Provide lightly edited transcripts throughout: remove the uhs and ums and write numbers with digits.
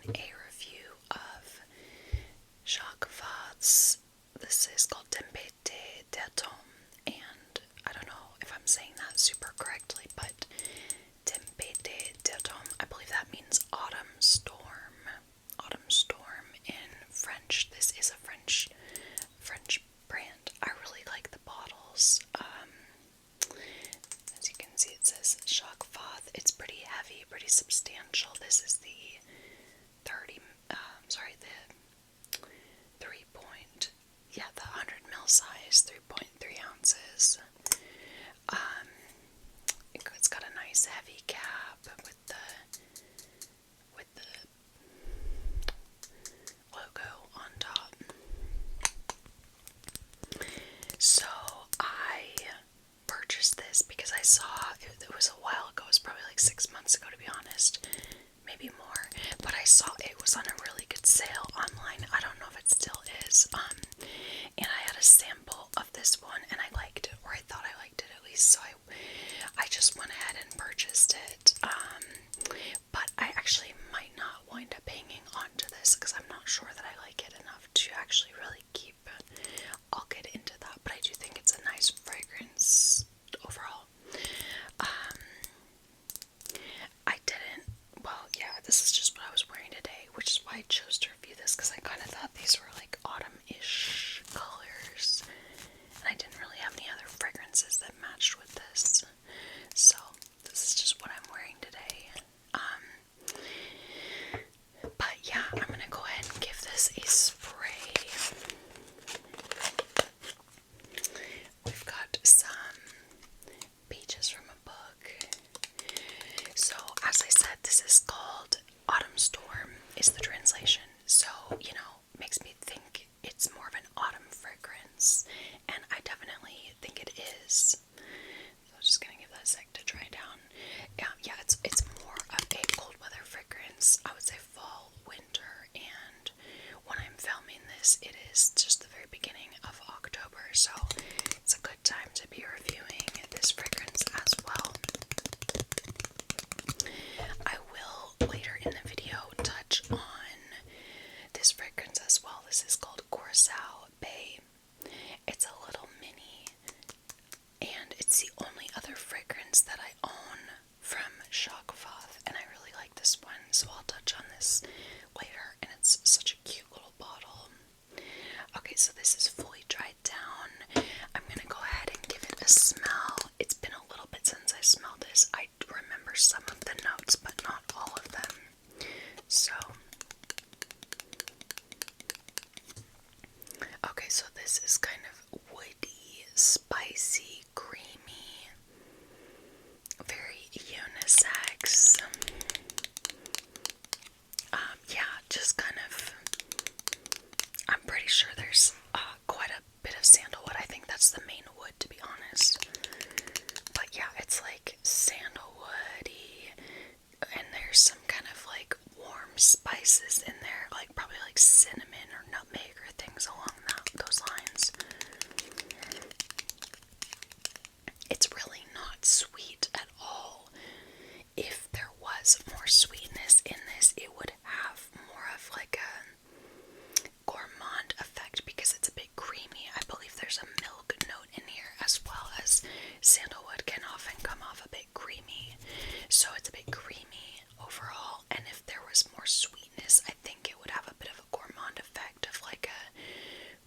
a review of Jacques Fath's. This is called Tempete, and I don't know if I'm saying that super correctly, but Tempete, I believe that means autumn storm. Autumn storm in French. This is a French brand. I really like the bottles. As you can see, it says Jacques Fath. It's pretty heavy, pretty substantial. This is the 100 ml size, 3.3 ounces. It's got a nice heavy cap with the logo on top. So I purchased this because I saw it was a while ago. It was probably like 6 months ago, to be honest, maybe more. But I saw it was on a really good sale online. I don't know if it still is. And I had a sample of this one, and I liked it, or I thought I liked it at least. So I just went ahead and purchased it. But I actually might not wind up hanging on to this because I'm not sure that I like it enough to actually really keep it. I'll get into that, but I do think it's a nice fragrance overall. I didn't, well, yeah, this is just what I was wearing today, which is why I chose to review this, because I kind of thought these were like autumn-ish colors, and I didn't really have any other fragrances that matched with this, so this is just what I'm wearing today. But yeah, I'm gonna go ahead and give this a spray. We've got some pages from a book. So, as I said, this is called Autumn Storm, is the translation. So, makes me think it's more of an autumn fragrance, and I definitely think it is. So, I'm just gonna give that a sec to dry down. Yeah, it's more of a cold weather fragrance. I would say fall, winter, and when I'm filming this, it is just the very beginning of October, so it's a good time to be reviewing this fragrance as well. I will later in the video touch on this fragrance as well. This is called Curacao Bay. It's a little mini, and it's the only other fragrance that I own from Jacques Fath, and I really like this one, so I'll touch on this later, and it's such a cute little bottle. Okay, so this is fully dried down. I'm gonna go ahead and give it a smell. It's been a little bit since I smelled this. I remember some of the notes, but not all of them. So, okay, so this is kind of woody, spicy, creamy, very unisex. Yeah, just kind of, I'm pretty sure there's quite a bit of sandalwood. I think that's the main wood, to be honest. But yeah, it's like sandalwoody, and there's some kind of like warm spices in there, like probably like cinnamon or nutmeg or things along those lines. It's really not sweet at all. If there was more sweetness in this, it would have more of like a gourmand effect because it's a bit creamy. I believe there's a milk note in here, as well as sandalwood can often come off a bit creamy. So it's a bit creamy overall, and if there was more sweetness, I think it would have a bit of a gourmand effect of like a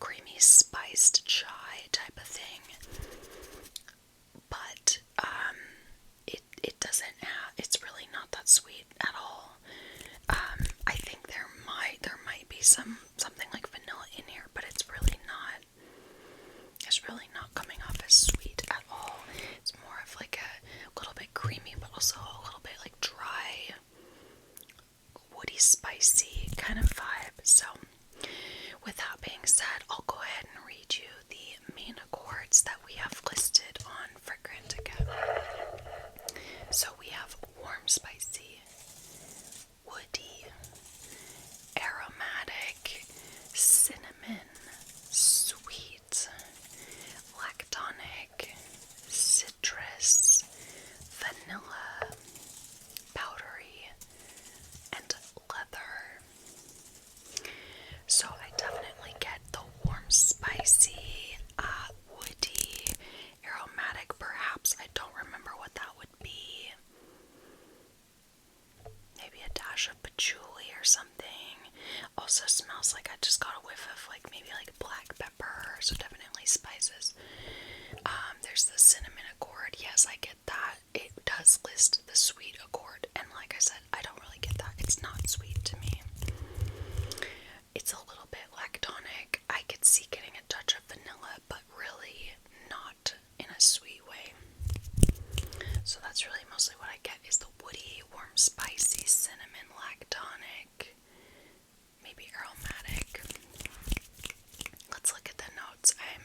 creamy spiced chai type of thing. But it doesn't have, it's really not that sweet at all. I think there might be something like vanilla in here, but it's really not coming off as sweet at all. It's more of like a little bit creamy, but also a little bit like dry, woody, spicy kind of vibe. So with that being said, I'll go ahead and read you the main accords that we have listed on Fragrantica. So we have warm, spicy, woody, aromatic, cinnamon, sweet, lactonic, citrus, vanilla, powdery, and leather. dash of patchouli or something. Also smells like I just got a whiff of like maybe like black pepper, so definitely spices. There's the cinnamon accord. Yes, I get that. It does list the sweet accord, and like I said, I don't really get that. It's not sweet to me. It's a little bit lactonic. I could see getting a touch of vanilla, but really not in a sweet way. So that's really mostly what I get, is the woody, warm, spicy, cinnamon, lactonic, maybe aromatic. Let's look at the notes. I'm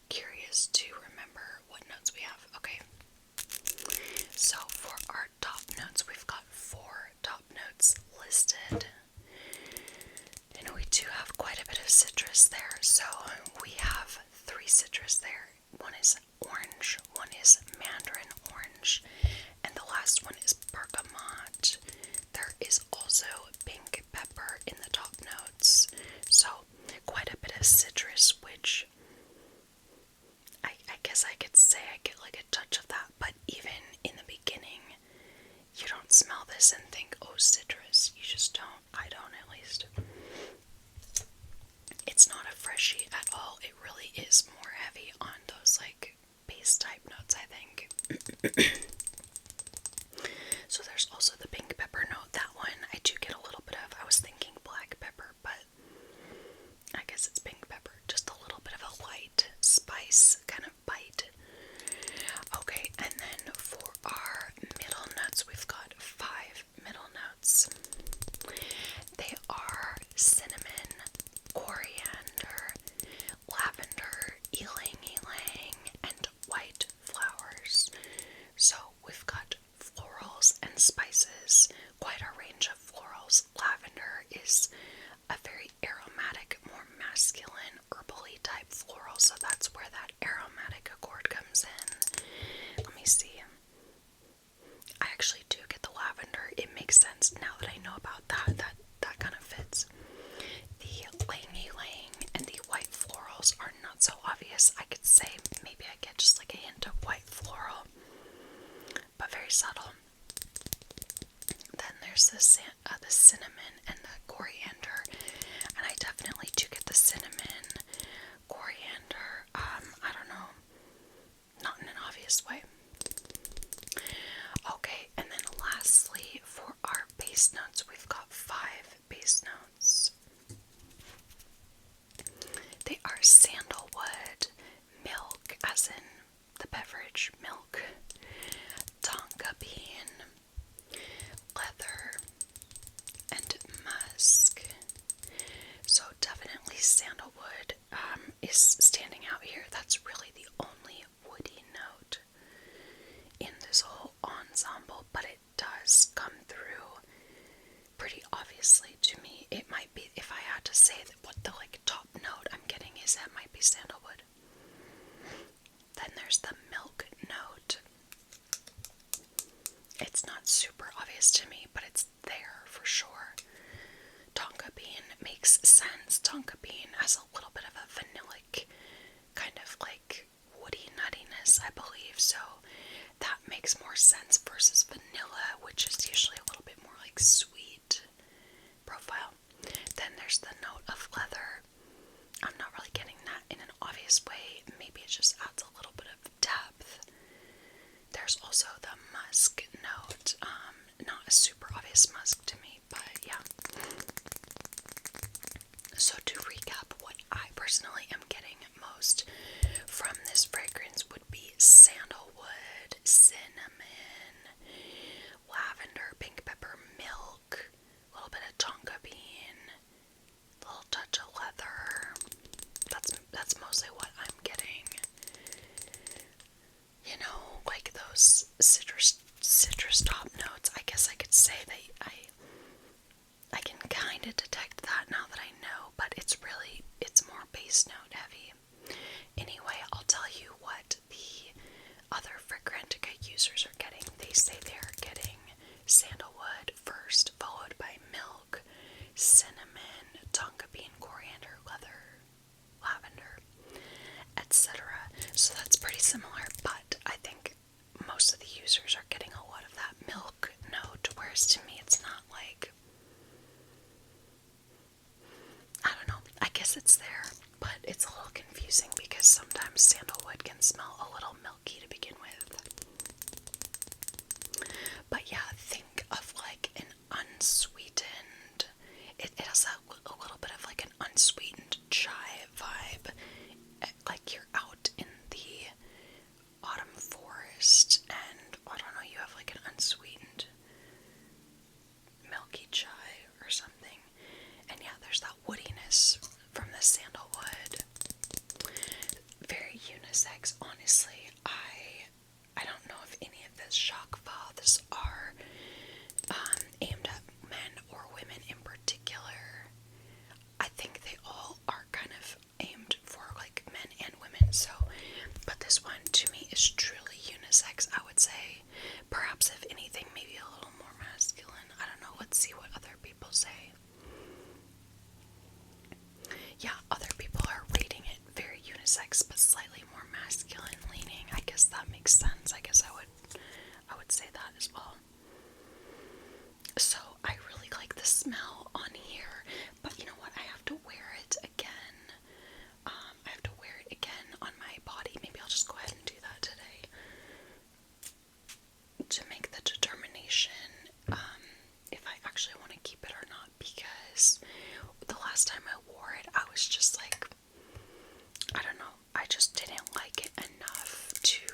curious to remember what notes we have. Okay. So for our top notes, we've got 4 top notes listed. And we do have quite a bit of citrus there. So we have 3 citrus there. One is orange, one is mandarin orange, and the last one is bergamot. There is also pink pepper in the top notes. So quite a bit of citrus, which I guess I could say I get like a touch of that, but even in the beginning, you don't smell this and think, oh, citrus. You just don't. I don't, at least. It's not a freshie at all. It really is more heavy on those like base type notes, I think. So there's also the pink pepper note. That one I do get a little bit of. I was thinking black pepper, but I guess it's pink pepper. Just a little bit of a light spice kind of bite. Okay, and then for our middle notes, we've got 5 middle notes. They are cinnamon, coriander, lavender, ylang ylang, and white flowers. So we've got florals and spices, quite a range of florals. Lavender is a very aromatic, more masculine, herbally type floral, so that's where that aromatic accord comes in. Let me see. I actually do get the lavender. It makes sense now that I know about that. That kind of fits. The ylang ylang and the white florals are not so obvious. I could say maybe I get just like a hint of white floral, but very subtle. Then there's the cinnamon and the coriander, and I definitely do get the cinnamon, coriander. I don't know, not in an obvious way. Okay, and then lastly, for our base notes, we've got 5 base notes. They are sandalwood, milk, as in the beverage milk, tonka bean, leather, and musk. So definitely sandalwood is standing out here. That's really the only woody note in this whole ensemble, but it does come through pretty obviously to me. It might be, if I had to say that what the like top note I'm getting is, that might be sandalwood. Then there's the milk note. It's not super obvious to me, but it's there for sure. Tonka bean makes sense. Tonka bean has a little bit of a vanillic kind of like woody nuttiness, I believe, so that makes more sense versus vanilla, which is usually a little bit more like sweet profile. Then there's the note of leather. I'm not really getting that in an obvious way. Maybe it just adds a little bit of depth. There's also the musk note. Not a super obvious musk to me, but yeah. So to recap, what I personally am getting most from this fragrance would be sandalwood, cinnamon, lavender, pink pepper, milk, a little bit of tonka bean, a little touch of leather. That's mostly what I'm getting. You know, like those citrus top notes. I guess I could say that I can kind of detect that now that I know, but it's more base note heavy. Anyway, I'll tell you what the other Fragrantica users are getting. They say they're getting sandalwood first, followed by milk, cinnamon, tonka bean, coriander, leather, lavender, etc. So that's pretty similar, but I think most of the users are getting a lot of that milk note, whereas to me it's not like guess it's there, but it's a little confusing because sometimes sandalwood can smell a little milky to begin with. But yeah, think of like an unsweetened, it has a little bit of like an unsweetened chai vibe, like you're out in the autumn forest and I don't know, you have like an unsweetened milky chai or something. And yeah, there's that woodiness from the sandalwood. Very unisex, honestly. I don't know if any of the Jacques Faths are aimed at men or women in particular. I think they all are kind of aimed for like men and women, so, but this one to me is truly unisex, I would say. Perhaps if anything, maybe a little more masculine. I don't know, let's see what other people say. Yeah, other people are rating it very unisex, but slightly more masculine leaning. I guess that makes sense. I guess I would say that as well. So I really like the smell on here, but you know what? I have to wear it again. I have to wear it again on my body. Maybe I'll just go ahead and do that today to make the determination if I actually want to keep it or not, because the last time I wore it, I was just like, I don't know, I just didn't like it enough to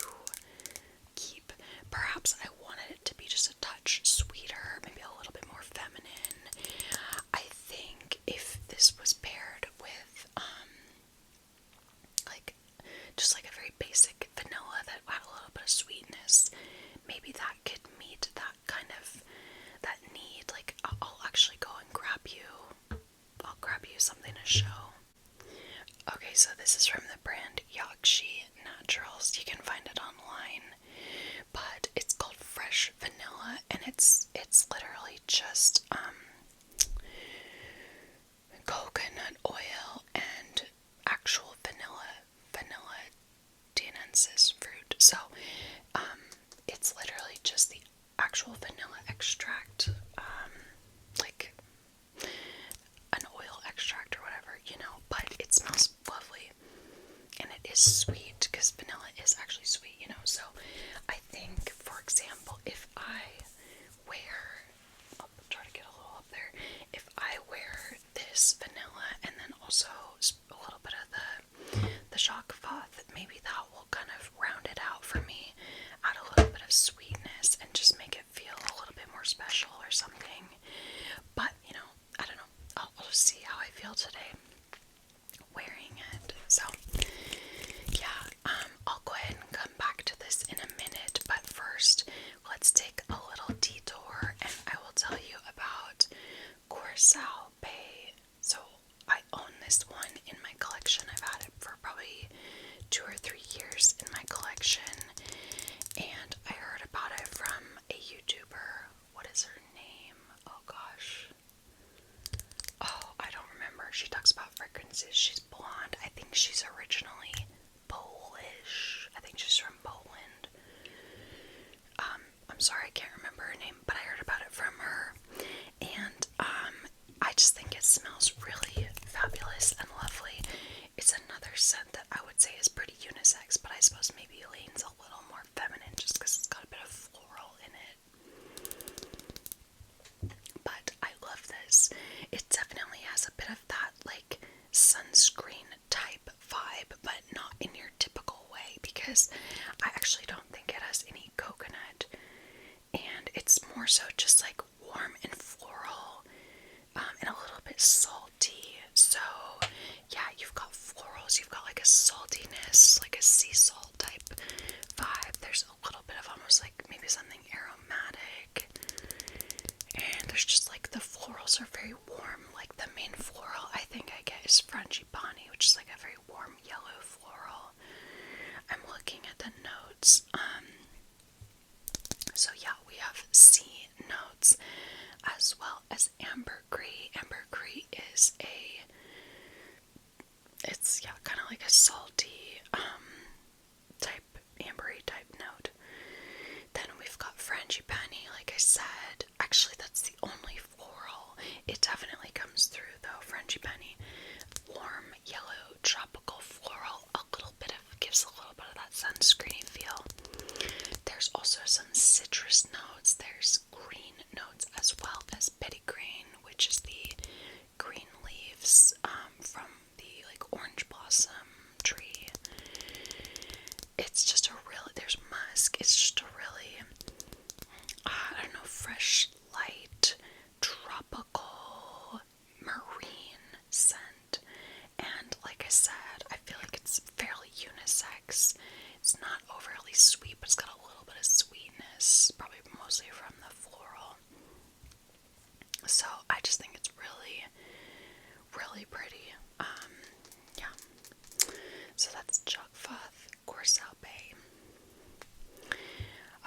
keep. Perhaps I wanted it to be just a touch sweeter, maybe a little bit more feminine. I think if this was paired with like just like a very basic vanilla that had a little bit of sweetness, maybe that could meet that kind of that need. Like I'll actually go and grab you something to show. Okay, so this is from the brand Jacques Naturals. You can find it online, but it's called Fresh Vanilla, and it's literally just coconut oil and actual vanilla dinensis fruit. So it's literally just the actual vanilla extract, like an oil extract or whatever, you know, but it smells lovely and it is sweet because vanilla is actually sweet, you know. So I think, for example, if I wear, I'll try to get a little up there, if I wear this vanilla and then also a little bit of the Jacques Fath, maybe that will kind of round it out for me, add a little bit of sweetness and just make it feel a little bit more special or something. But, you know, I don't know, I'll just see how I feel today wearing it. So yeah, I'll go ahead and come back to this in a minute, but first let's take a little detour and I will tell you about Curacao Bay. So I own this one in my collection. I've had it for probably 2 or 3 years in my collection, and I heard about it from a YouTuber. What is her name? Oh gosh. Oh, I don't remember. She talks about fragrances. She's blonde. I think she's originally Polish. I think she's from Poland. I'm sorry, I can't remember her name, but I heard about it from her, and I just think it smells really fabulous and lovely. It's another scent that I would say is pretty unisex, but I suppose maybe leans a little more feminine just because it's got a bit of floral in it. But I love this. It definitely has a bit of that like sunscreen type vibe, but not in your typical way, because I actually don't think it has any coconut, and it's more so just like warm and floral, and a little bit salty. So yeah, you've got florals, you've got like a saltiness, like a sea salt type vibe. There's a little bit of almost like maybe something aromatic, and there's just like the florals are very warm. Like the main floral I think I get is frangipani, which is like a very warm yellow floral. I'm looking at the notes. So yeah, we have sea notes as well as ambergris. Ambergris is it's yeah, kind of like a salty type ambery type note. Then we've got frangipani, like I said. Actually, that's the only floral. It definitely comes through though, frangipani. Warm I just think it's really, really pretty. Yeah. So that's Jacques Fath, Corsair Bay.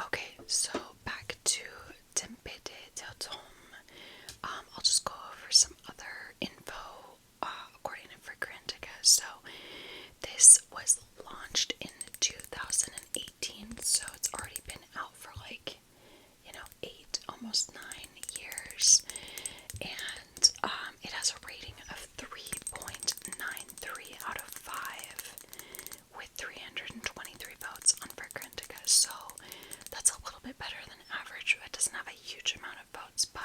Okay, so back to Tempete d'Automne. I'll just go over some other info according to Fragrantica. So this was launched in 2018, so it's already been out for like, 8, almost 9 years. And it has a rating of 3.93 out of 5 with 323 votes on Fragrantica. So that's a little bit better than average. It doesn't have a huge amount of votes, but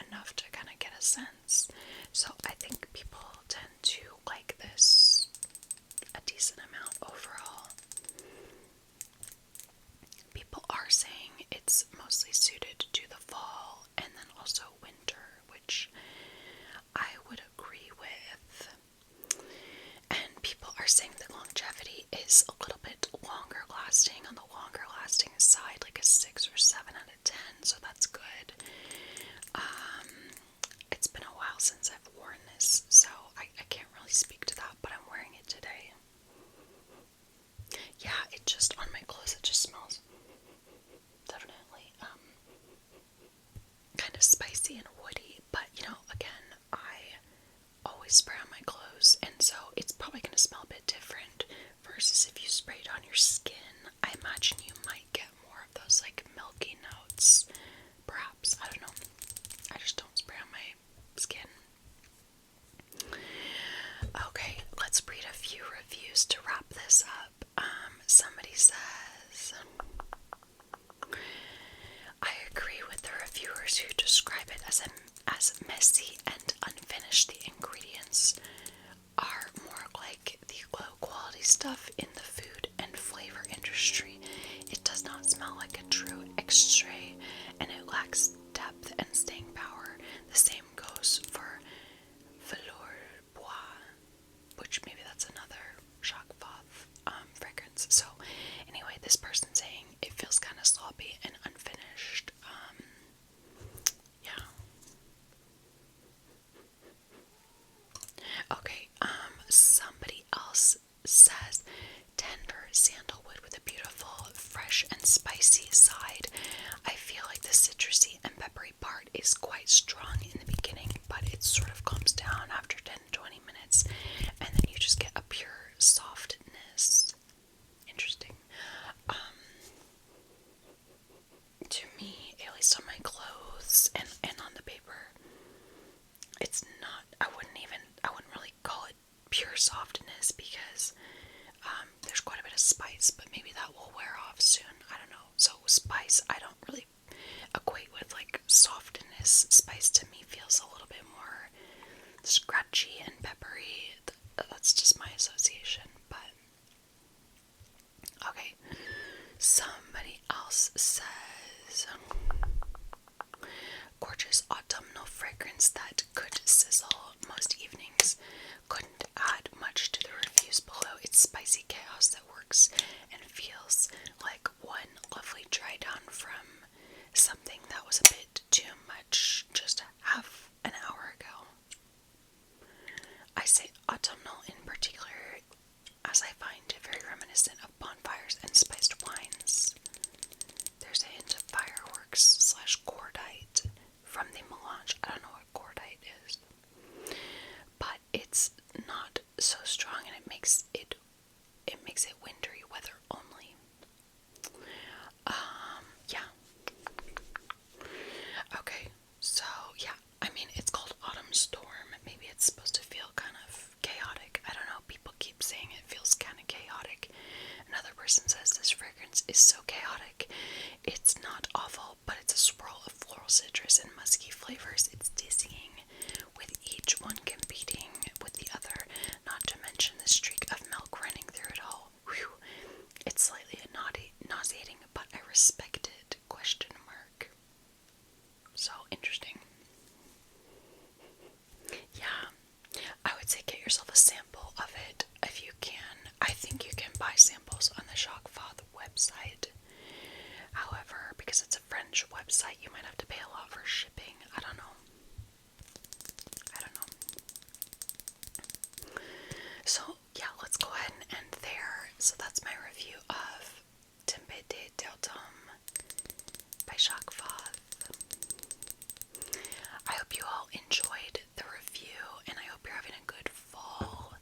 enough to kind of get a sense. So I think people tend to like this a decent amount overall. People are saying it's mostly suited to the fall and then also winter, which I would agree with. And people are saying the longevity is a little bit longer lasting, on the longer lasting side, like a 6 or 7 out of 10, so that's good. It's been a while since I've worn this, so I can't really speak to that, but I'm wearing it today. Yeah, it just, on my clothes, it just smells definitely kind of spicy and woody, but again, I always spray on my clothes, and so it's probably going to smell a bit different versus if you spray it on your skin. I imagine you might get more of those like milky notes, perhaps. I don't know. I just don't spray on my skin. Okay, let's read a few reviews to wrap this up. Somebody says, I agree with the reviewers who describe it as messy and unfinished. The ingredients are more like the low quality stuff in the food and flavor industry. It does not smell like a true extrait, and it lacks depth and staying power. The same goes for Velour Bois, which maybe that's another Jacques Fath fragrance. So anyway, this person's saying it feels kind of sloppy and unfinished. Yeah. Okay, somebody else says tender sandalwood with a beautiful, fresh and spicy side. I feel like the citrusy and peppery part is quite strong in the beginning, but it sort of calms down after 10-20 minutes, and then you just get a pure softness. Interesting. To me, at least on my clothes and on the paper, it's not, I wouldn't really call it pure softness, because there's quite a bit of spice, but maybe that will wear off soon. I don't know. So spice, I don't really equate with like softness. Spice to me feels a little bit more scratchy and peppery. That's just my association. But okay, somebody else says gorgeous autumnal fragrance that could sizzle most evenings. Couldn't add much to the reviews below. It's spicy chaos that works and feels like one lovely dry down from something that was a bit too much just half an hour ago. I say autumnal in particular, as I find it very reminiscent of bonfires and spiced wines. There's a hint of fireworks / cordite from the melange. I don't know what cordite is, but it's not so strong, and it makes it wintry weather only. Yeah. Okay, so yeah, I mean, it's called Autumn Storm. Maybe it's supposed to feel kind of chaotic. I don't know. People keep saying it feels kind of chaotic. Another person says this fragrance is so chaotic. It's not awful, but it's a swirl of floral, citrus, and musky flavors. It's dizzying, with each one competing with the other, not to mention the streak of milk running through it all. Whew. It's slightly nauseating, but I respect it, question mark. So interesting. Yeah, I would say get yourself a sample of it if you can. I think you can buy samples on the Jacques Fath website. However, because it's a French website, you might have to pay a lot for shipping. I don't know. So that's my review of Tempete d'automne by Jacques Fath. I hope you all enjoyed the review, and I hope you're having a good fall,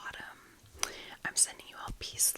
autumn. I'm sending you all peace,